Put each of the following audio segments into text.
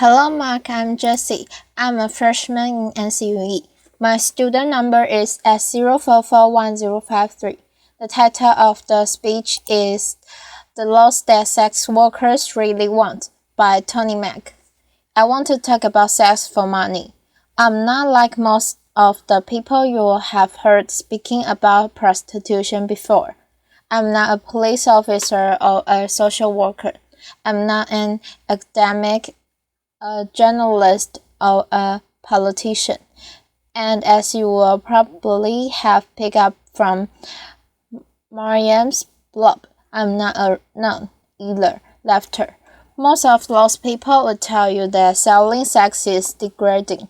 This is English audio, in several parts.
Hello, Mark. I'm Jessie. I'm a freshman in NCUE. My student number is S044105 The title of the speech is The Laws That Sex Workers Really Want by Toni. I want to talk about sex for money. I'm not like most of the people you have heard speaking about prostitution before. I'm not a police officer or a social worker. I'm not an academic, a journalist, or a politician. And as you will probably have picked up from Mariam's blog, I'm not a nun either. Laughter. Most of those people would tell you that selling sex is degrading,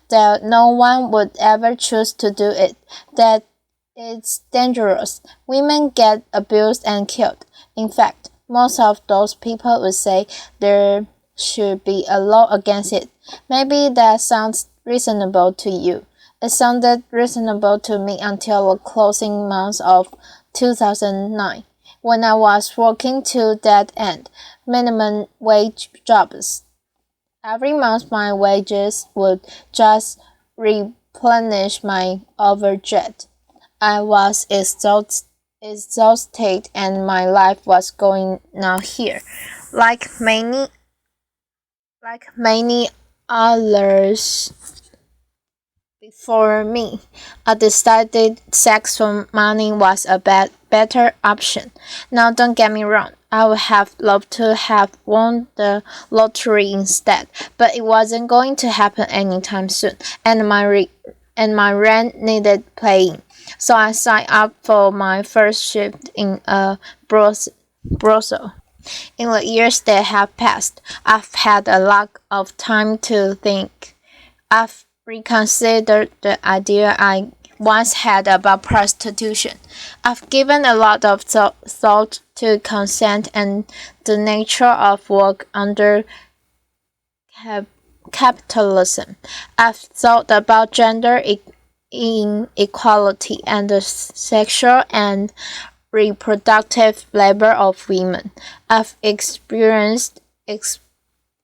that no one would ever choose to do it, that it's dangerous. Women get abused and killed. In fact, most of those people would say there should be a law against it. Maybe that sounds reasonable to you. It sounded reasonable to me until the closing months of 2009, when I was working to that end, minimum wage jobs. Every month my wages would just replenish my overjet. I was exhausted and my life was going now here. Like many others before me, I decided sex for money was a better option. Now don't get me wrong, I would have loved to have won the lottery instead, but it wasn't going to happen anytime soon, and my rent needed paying. So I signed up for my first shift in a brothel. In the years that have passed, I've had a lot of time to think. I've reconsidered the idea I once had about prostitution. I've given a lot of thought to consent and the nature of work under capitalism. I've thought about gender inequality and the sexual and reproductive labor of women. I've experienced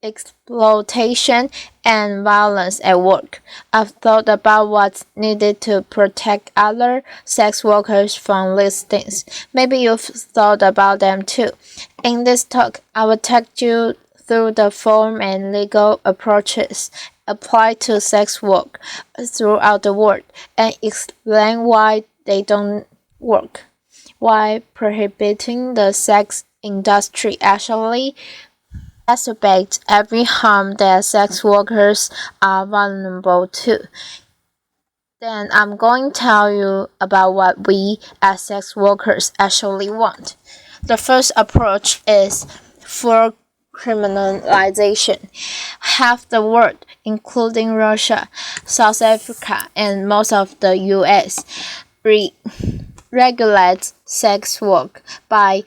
exploitation and violence at work. I've thought about what's needed to protect other sex workers from these things. Maybe you've thought about them too. In this talk, I will take you through the form and legal approaches applied to sex work throughout the world and explain why they don't work, why prohibiting the sex industry actually exacerbates every harm that sex workers are vulnerable to. Then I'm going to tell you about what we as sex workers actually want. The first approach is for criminalization. Half the world, including Russia, South Africa, and most of the US, regulates sex work by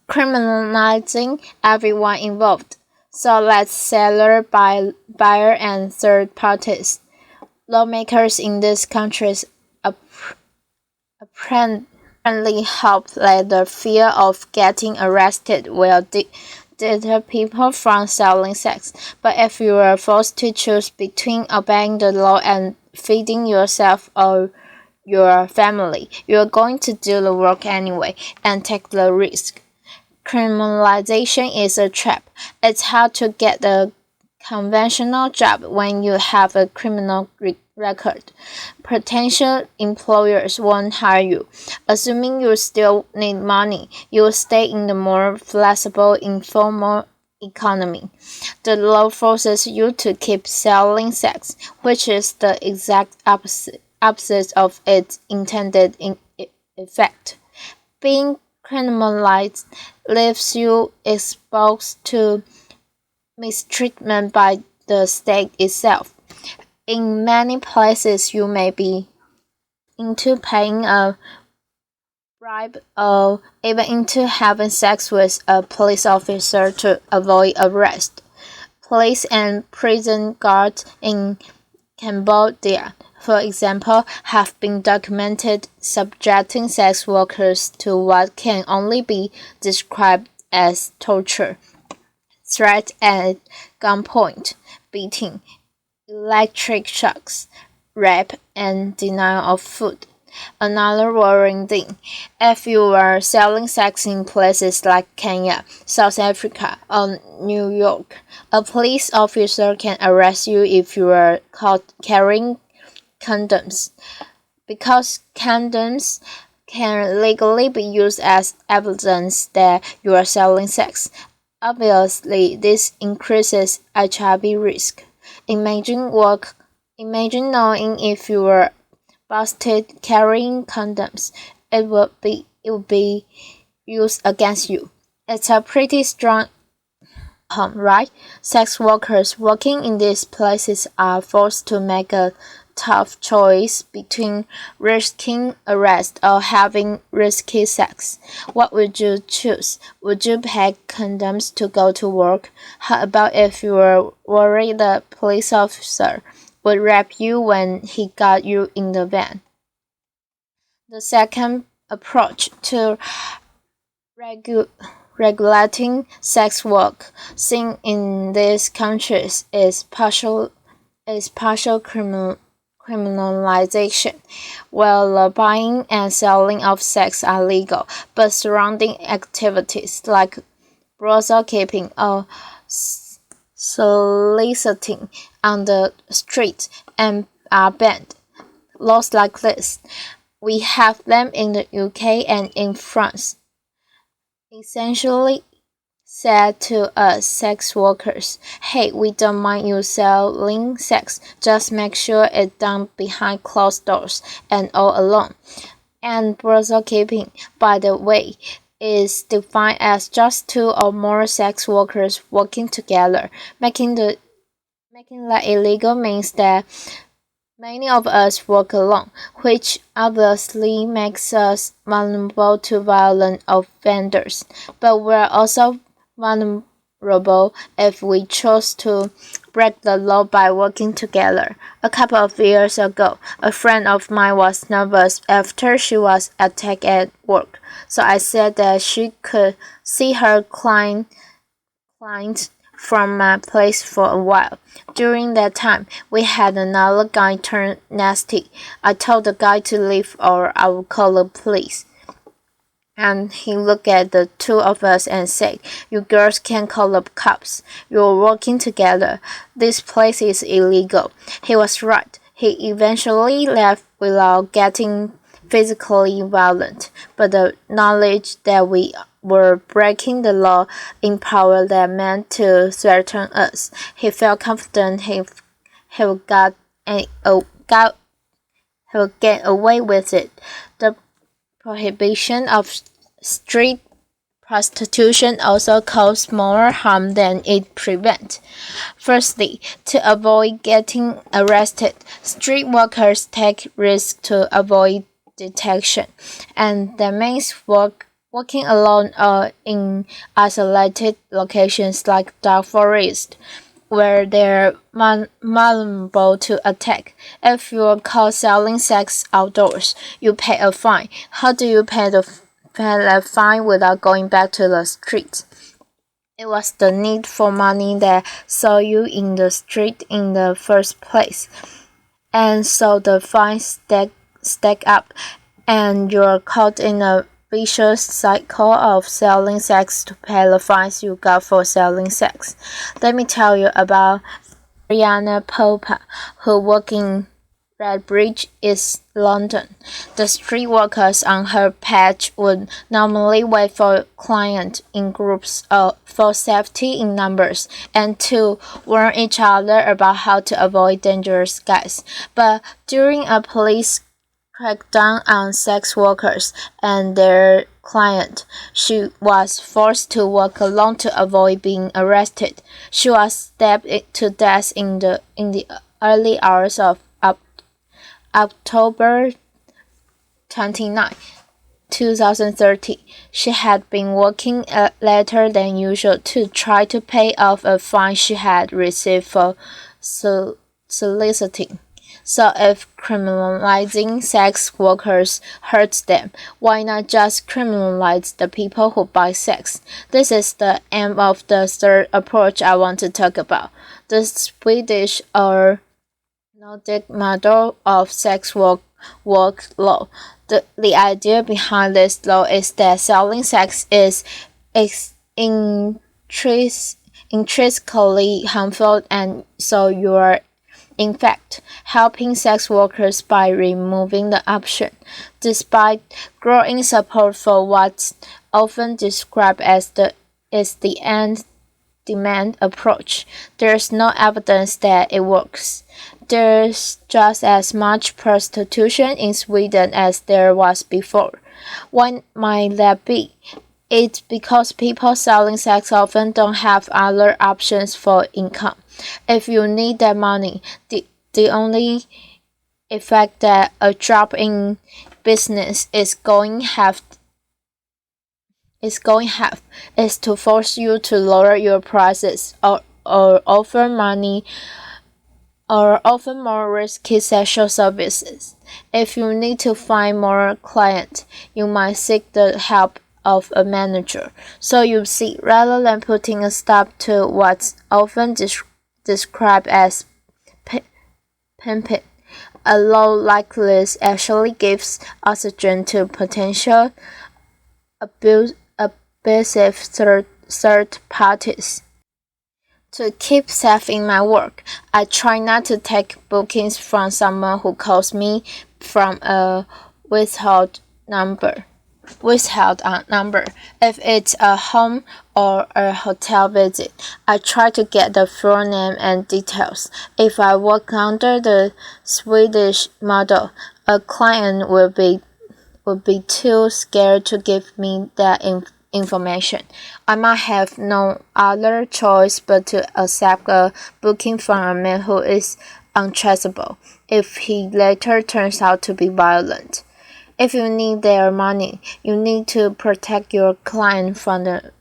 criminalizing everyone involved. So let's seller, buyer, and third parties. Lawmakers in these countries apparently hope that the fear of getting arrested will deter people from selling sex. But if you are forced to choose between obeying the law and feeding yourself or your family, you're going to do the work anyway and take the risk. Criminalization is a trap. It's hard to get a conventional job when you have a criminal record. Potential employers won't hire you. Assuming you still need money, you'll stay in the more flexible informal economy. The law forces you to keep selling sex, which is the exact opposite of its intended effect. Being criminalized leaves you exposed to mistreatment by the state itself. In many places, you may be into paying a bribe or even into having sex with a police officer to avoid arrest. Police and prison guards in Cambodia, for example, have been documented subjecting sex workers to what can only be described as torture. threat at gunpoint, beating, electric shocks, rape, and denial of food. Another worrying thing, if you are selling sex in places like Kenya, South Africa, or New York, a police officer can arrest you if you are caught carrying condoms, because condoms can legally be used as evidence that you are selling sex. Obviously, this increases HIV risk. Imagine work. Imagine knowing if you were busted carrying condoms, it would be used against you. It's a pretty strong right? Sex workers working in these places are forced to make a tough choice between risking arrest or having risky sex. What would you choose? Would you pack condoms to go to work? How about if you were worried the police officer would rape you when he got you in the van? The second approach to regu- regulating sex work seen in these countries is partial criminalization. While the buying and selling of sex are legal, but surrounding activities like brothel keeping or soliciting on the street and are banned. Laws like this, we have them in the UK and in France, essentially said to us sex workers, hey, we don't mind you selling sex, just make sure it's done behind closed doors and all alone. And brothel keeping, by the way, is defined as just two or more sex workers working together. Making that illegal means that many of us work alone, which obviously makes us vulnerable to violent offenders, but we're also vulnerable if we choose to break the law by working together. A couple of years ago, a friend of mine was nervous after she was attacked at work, so I said that she could see her client from my place for a while. During that time, we had another guy turn nasty. I told the guy to leave or I will call the police. And he looked at the two of us and said, you girls can call the cops. You're working together. This place is illegal. He was right. He eventually left without getting physically violent, but the knowledge that we were breaking the law empowered that man to threaten us. He felt confident he would get away with it. The prohibition of street prostitution also causes more harm than it prevents. Firstly, to avoid getting arrested, street workers take risks to avoid detection, and that means working alone or in isolated locations like dark forest, where they're vulnerable to attack. If you're caught selling sex outdoors, you pay a fine. How do you pay the fine without going back to the streets? It was the need for money that saw you in the street in the first place. And so the fines stack up, and you're caught in a vicious cycle of selling sex to pay the fines you got for selling sex. Let me tell you about Rihanna Popa, who worked in Redbridge, East London. The street workers on her patch would normally wait for clients in groups for safety in numbers and to warn each other about how to avoid dangerous guys. But during a police crackdown on sex workers and their client, she was forced to work alone to avoid being arrested. She was stabbed to death in the early hours of October 29, 2013. She had been working later than usual to try to pay off a fine she had received for soliciting So if criminalizing sex workers hurts them, why not just criminalize the people who buy sex? This is the aim of the third approach I want to talk about. The Swedish or Nordic model of work law. The idea behind this law is that selling sex is intrinsically harmful, and so you are in fact helping sex workers by removing the option. Despite growing support for what's often described as the end demand approach, there's no evidence that it works. There's just as much prostitution in Sweden as there was before. Why might that be? It's because people selling sex often don't have other options for income. If you need that money, the only effect that a drop in business is going is to force you to lower your prices or offer more risky sexual services. If you need to find more clients, you might seek the help of a manager. So you see, rather than putting a stop to what's often described as pimping, a law like this actually gives oxygen to potential abusive third parties. To keep safe in my work, I try not to take bookings from someone who calls me from a withheld number. If it's a home or a hotel visit, I try to get the full name and details. If I work under the Swedish model, a client would be too scared to give me that information. I might have no other choice but to accept a booking from a man who is untraceable if he later turns out to be violent. If you need their money, you need to protect your client from the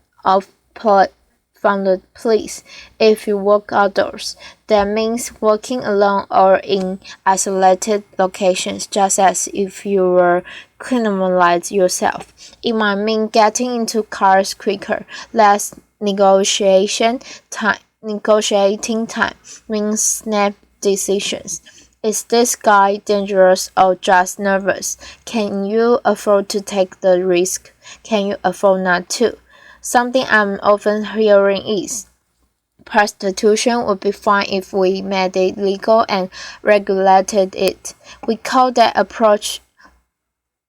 police. If you work outdoors, that means working alone or in isolated locations, just as if you were criminalized yourself. It might mean getting into cars quicker, less negotiating time, means snap decisions. Is this guy dangerous or just nervous? Can you afford to take the risk? Can you afford not to? Something I'm often hearing is, prostitution would be fine if we made it legal and regulated it. We call that approach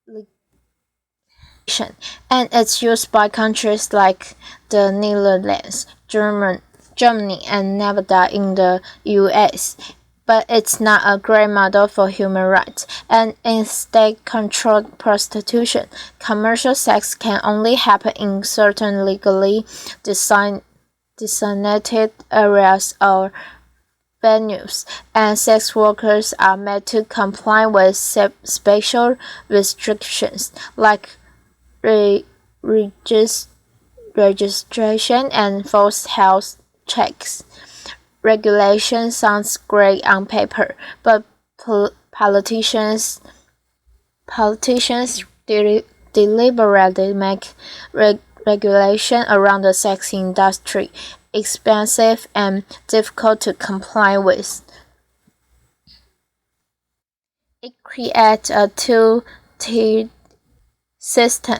legalization, and it's used by countries like the Netherlands, Germany, and Nevada in the US. But it's not a great model for human rights, and in state-controlled prostitution, commercial sex can only happen in certain legally designated areas or venues, and sex workers are made to comply with special restrictions like registration and forced health checks. Regulation sounds great on paper, but politicians deliberately make regulation around the sex industry expensive and difficult to comply with. It creates a two-tiered system,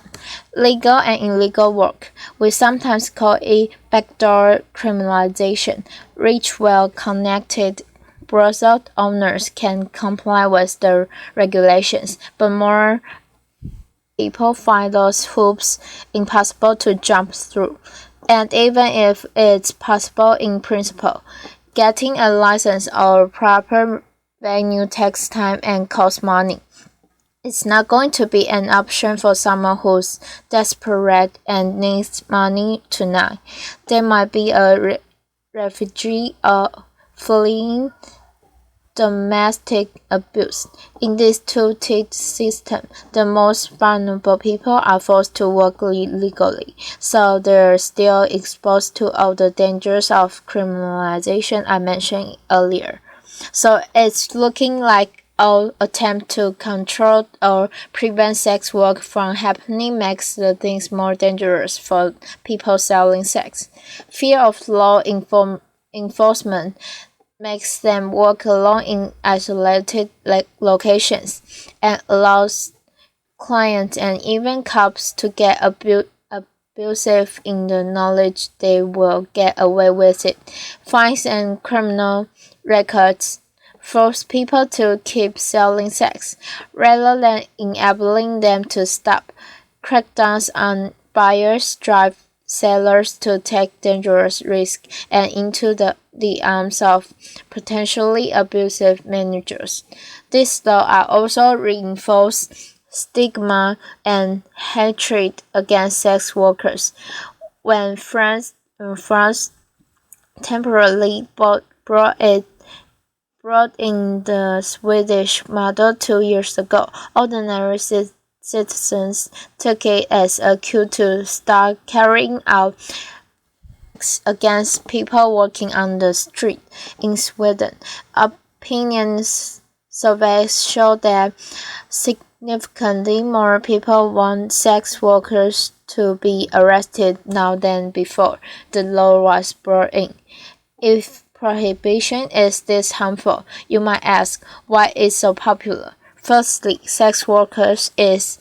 legal and illegal work. We sometimes call it backdoor criminalization. Rich, well-connected brothel owners can comply with the regulations, but more people find those hoops impossible to jump through. And even if it's possible in principle, getting a license or proper venue takes time and costs money. It's not going to be an option for someone who's desperate and needs money tonight. They might be a refugee or fleeing domestic abuse. In this two-tiered system, the most vulnerable people are forced to work legally, so they're still exposed to all the dangers of criminalization I mentioned earlier. So it's looking like our attempt to control or prevent sex work from happening makes the things more dangerous for people selling sex. Fear of law enforcement makes them work alone in isolated locations and allows clients and even cops to get abusive in the knowledge they will get away with it. Fines and criminal records force people to keep selling sex rather than enabling them to stop. Crackdowns on buyers drive sellers to take dangerous risks and into the arms of potentially abusive managers. These laws also reinforce stigma and hatred against sex workers. When France temporarily brought in the Swedish model 2 years ago, ordinary citizens took it as a cue to start carrying out against people working on the street in Sweden. Opinion surveys show that significantly more people want sex workers to be arrested now than before the law was brought in. If prohibition is this harmful, you might ask why it's so popular. Firstly, sex work is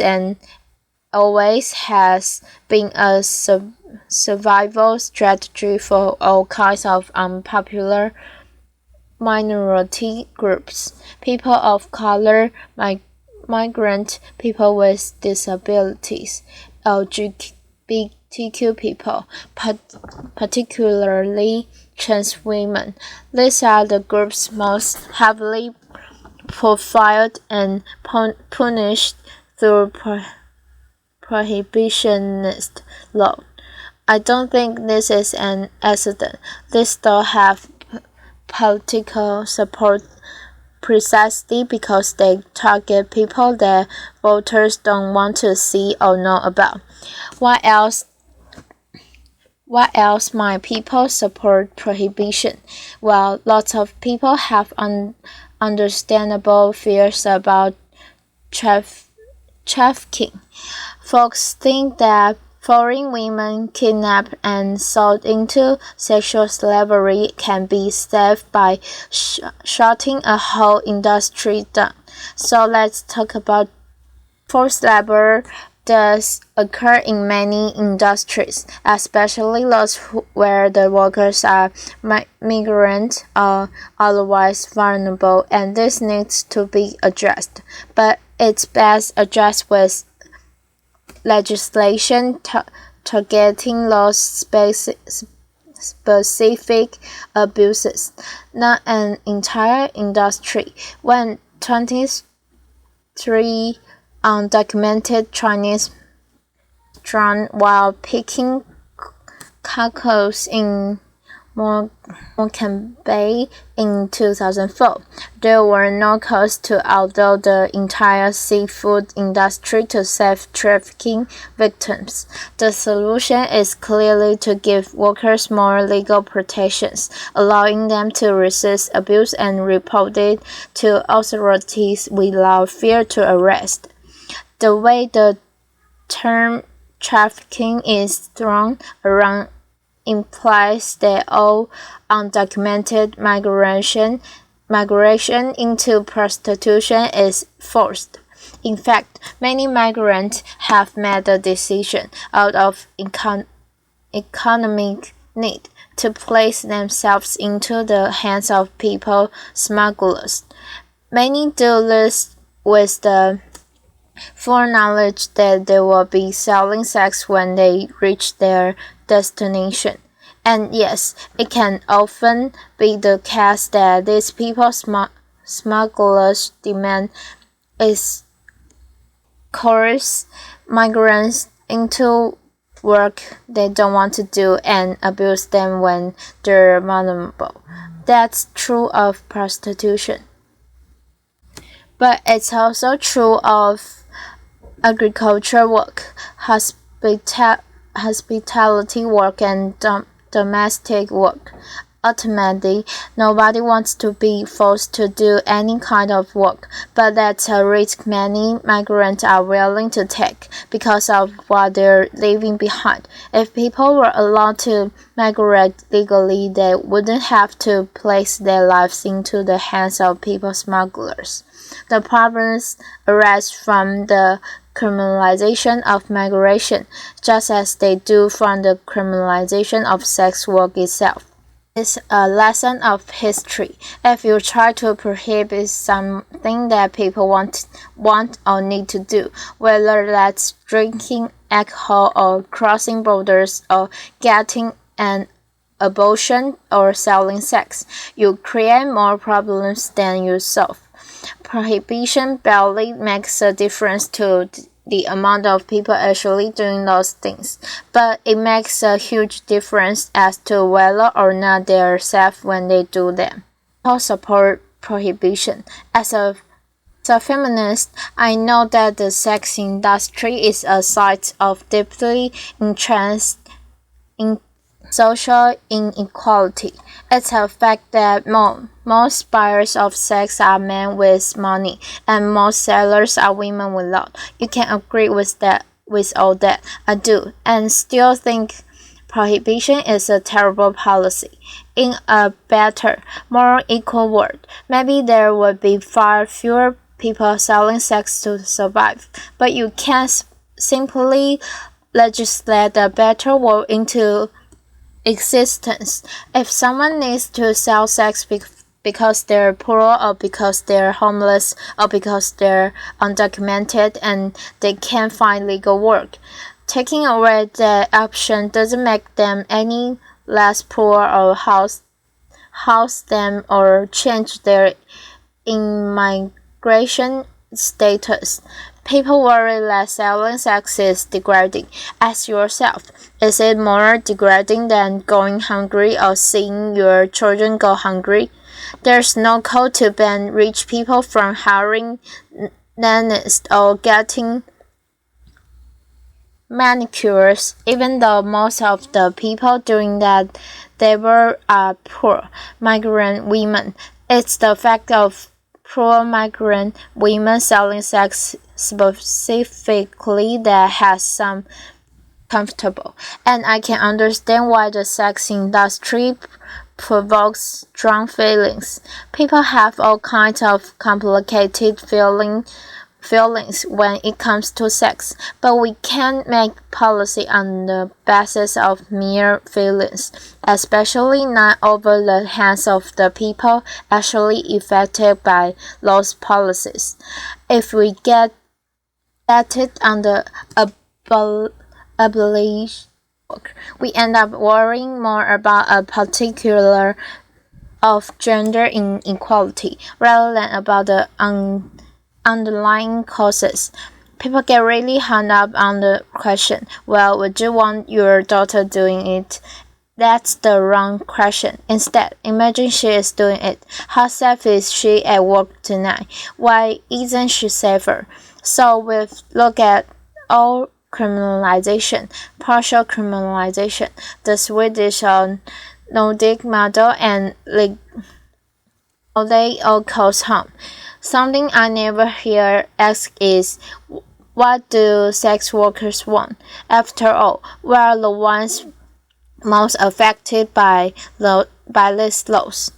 and always has been a survival strategy for all kinds of unpopular minority groups, people of color, migrant people with disabilities, LGBTQ people, particularly trans women. These are the groups most heavily profiled and punished through prohibitionist law. I don't think this is an accident. These laws have political support precisely because they target people that voters don't want to see or know about. Why else might people support prohibition? Well, lots of people have understandable fears about trafficking. Folks think that foreign women kidnapped and sold into sexual slavery can be saved by shutting a whole industry down. So let's talk about forced labor does occur in many industries, especially those where the workers are migrant or otherwise vulnerable, and this needs to be addressed. But it's best addressed with legislation targeting those specific abuses, not an entire industry. When 23 undocumented Chinese drowned while picking cockles in Morecambe Bay in 2004. There were no calls to outlaw the entire seafood industry to save trafficking victims. The solution is clearly to give workers more legal protections, allowing them to resist abuse and report it to authorities without fear to arrest. The way the term trafficking is thrown around implies that all undocumented migration into prostitution is forced. In fact, many migrants have made the decision out of economic need to place themselves into the hands of people smugglers. Many do this with the foreknowledge that they will be selling sex when they reach their destination. And yes, it can often be the case that these people smugglers demand is coerce migrants into work they don't want to do and abuse them when they're vulnerable. That's true of prostitution. But it's also true of agriculture work, hospitality work, and domestic work. Ultimately, nobody wants to be forced to do any kind of work, but that's a risk many migrants are willing to take because of what they're leaving behind. If people were allowed to migrate legally, they wouldn't have to place their lives into the hands of people smugglers. The problems arise from the criminalization of migration, just as they do from the criminalization of sex work itself. It's a lesson of history. If you try to prohibit something that people want or need to do, whether that's drinking alcohol or crossing borders or getting an abortion or selling sex, you create more problems than you solve. Prohibition barely makes a difference to the amount of people actually doing those things, but it makes a huge difference as to whether or not they are safe when they do them. I support prohibition. As a feminist, I know that the sex industry is a site of deeply entrenched in social inequality. It's a fact that most buyers of sex are men with money, and most sellers are women without. You can agree with all that. I do, and still think prohibition is a terrible policy. In a better, more equal world, maybe there would be far fewer people selling sex to survive, but you can't simply legislate a better world into existence. If someone needs to sell sex because they're poor or because they're homeless or because they're undocumented and they can't find legal work, taking away the option doesn't make them any less poor or house them or change their immigration status. People worry that selling sex is degrading. Ask yourself, is it more degrading than going hungry or seeing your children go hungry? There's no code to ban rich people from hiring nannies or getting manicures, even though most of the people doing that labor are poor migrant women. It's the fact of poor migrant women selling sex specifically that has some comfortable, and I can understand why the sex industry provokes strong feelings. People have all kinds of complicated feelings when it comes to sex, but we can't make policy on the basis of mere feelings, especially not over the hands of the people actually affected by those policies. If we get it on the abolished work, we end up worrying more about a particular of gender inequality rather than about the underlying causes. People get really hung up on the question, well, would you want your daughter doing it? That's the wrong question. Instead, imagine she is doing it. How safe is she at work tonight? Why isn't she safer? So we've looked at all criminalization, partial criminalization, the Swedish or Nordic model, and they all cause harm. Something I never hear asked is, what do sex workers want? After all, we are the ones most affected by these laws.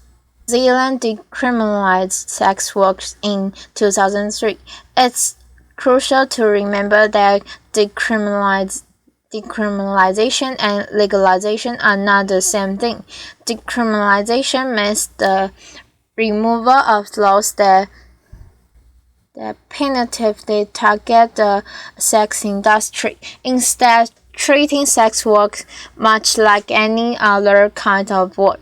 New Zealand decriminalized sex work in 2003. It's crucial to remember that decriminalization and legalization are not the same thing. Decriminalization means the removal of laws that punitively target the sex industry, instead treating sex work much like any other kind of work.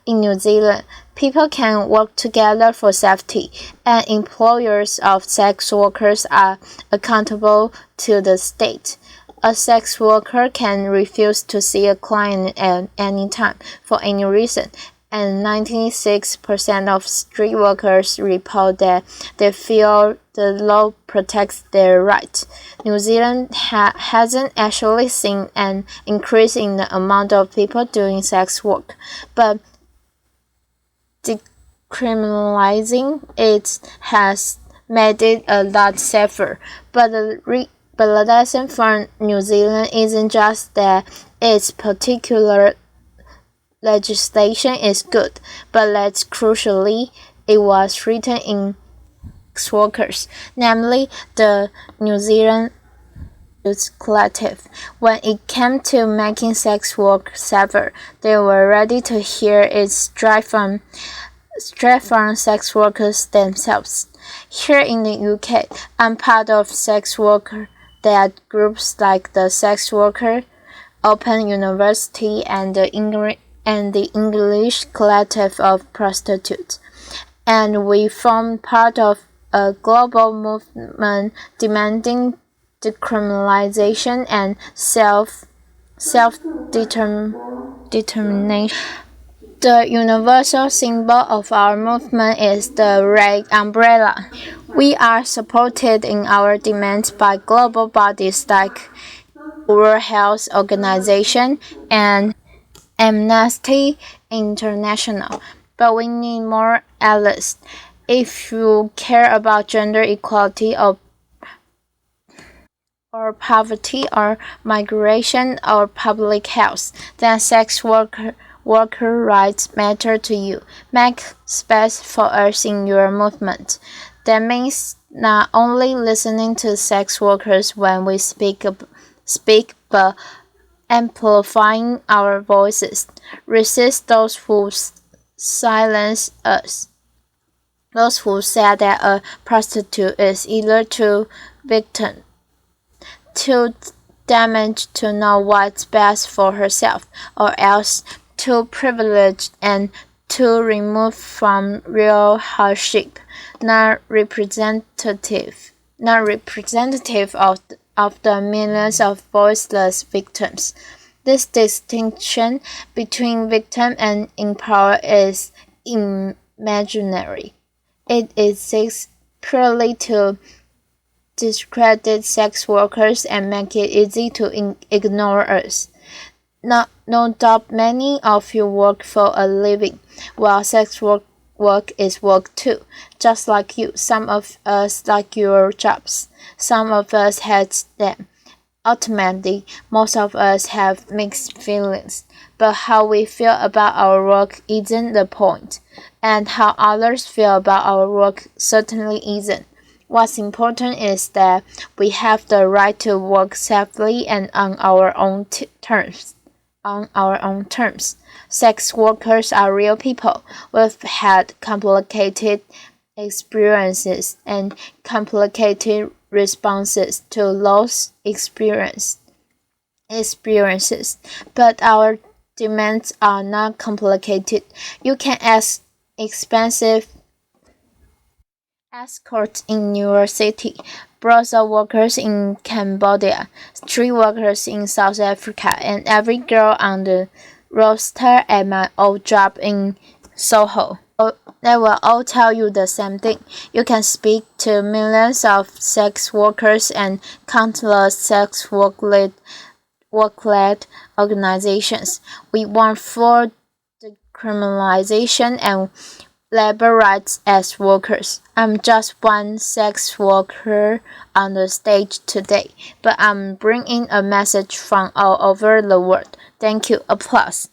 In New Zealand, people can work together for safety, and employers of sex workers are accountable to the state. A sex worker can refuse to see a client at any time for any reason, and 96% of street workers report that they feel the law protects their rights. New Zealand hasn't actually seen an increase in the amount of people doing sex work, but decriminalizing it has made it a lot safer. But the lesson for New Zealand isn't just that its particular legislation is good, but less crucially, it was written in sex workers, namely the New Zealand Youth Collective. When it came to making sex work safer, they were ready to hear it straight from sex workers themselves. Here in the UK, I'm part of sex worker that groups like the Sex Worker Open University and the English Collective of Prostitutes, and we form part of a global movement demanding decriminalization and self-determination. The universal symbol of our movement is the red umbrella. We are supported in our demands by global bodies like World Health Organization and Amnesty International, but we need more allies. If you care about gender equality or poverty or migration or public health, then sex worker rights matter to you. Make space for us in your movement. That means not only listening to sex workers when we speak, but amplifying our voices. Resist those who silence us. Those who say that a prostitute is either too damaged to know what's best for herself, or else too privileged and too removed from real hardship, not representative of the millions of voiceless victims. This distinction between victim and empower is imaginary. It exists purely to discredit sex workers and make it easy to ignore us. No doubt many of you work for a living, while sex work is work too, just like you. Some of us like your jobs. Some of us hate them. Ultimately, most of us have mixed feelings, but how we feel about our work isn't the point, and how others feel about our work certainly isn't. What's important is that we have the right to work safely and on our own terms. Sex workers are real people. We've had complicated experiences and complicated responses to those experiences, but our demands are not complicated. You can ask expensive escorts in New York City, brothel workers in Cambodia, street workers in South Africa, and every girl on the roster at my old job in Soho. They will all tell you the same thing. You can speak to millions of sex workers and countless sex work-led organizations. We want full decriminalization and labor rights as workers. I'm just one sex worker on the stage today, but I'm bringing a message from all over the world. Thank you. Applause.